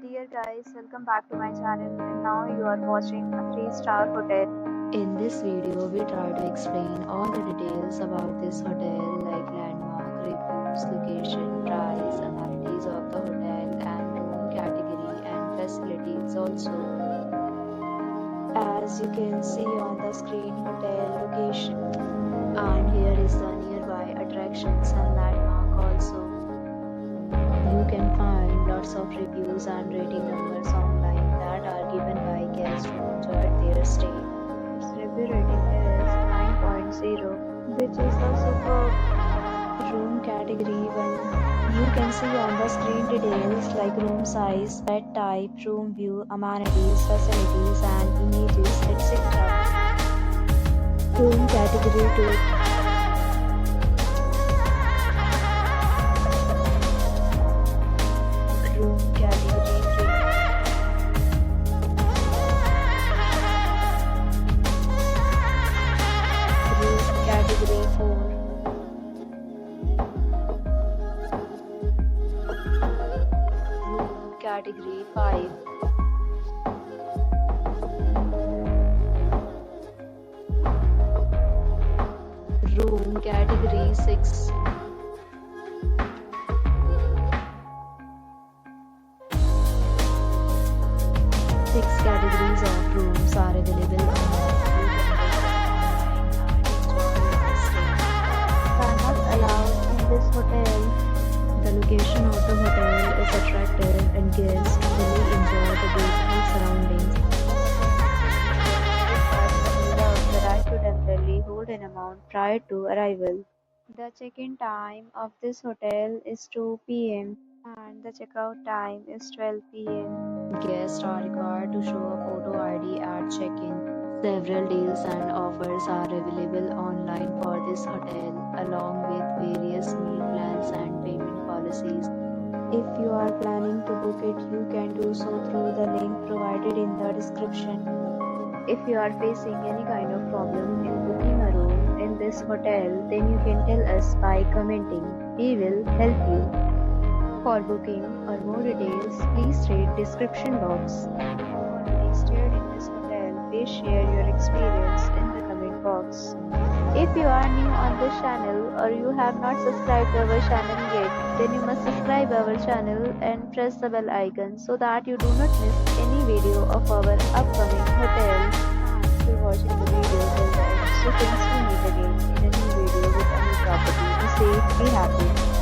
dear guys, welcome back to my channel and now you are watching a 3-star hotel. In this video, we try to explain all the details about this hotel like landmark, reviews, location, price, amenities of the hotel and room category and facilities also. As you can see on the screen, hotel location, and here is the nearby attractions and landmark also. You can find lots of reviews and rating numbers online that are given by guests who enjoyed their stay. Its review rating is 9.0, which is the superb. Room category 1. You can see on the screen details like room size, bed type, room view, amenities, facilities and images, etc. Room category 2. Room category 3. Room category 4. Room category 5. Room category 6. Six categories of rooms are available online. Are not allowed in this hotel. The location of the hotel is attractive and guests really enjoy the beautiful surroundings. The right to temporarily hold an amount prior to arrival. The check-in time of this hotel is 2 p.m. and the checkout time is 12 p.m. Guests are required to show a photo ID at check-in. Several deals and offers are available online for this hotel, along with various meal plans and payment policies. If you are planning to book it, you can do so through the link provided in the description. If you are facing any kind of problem in booking a room in this hotel, then you can tell us by commenting. We will help you. For booking or more details, please read description box. If you already stayed in this hotel, please share your experience in the comment box. If you are new on this channel or you have not subscribed to our channel yet, then you must subscribe our channel and press the bell icon so that you do not miss any video of our upcoming hotel. Thanks for watching the video till the end. So friends, we meet again in a new video with a new property. Be safe, be happy.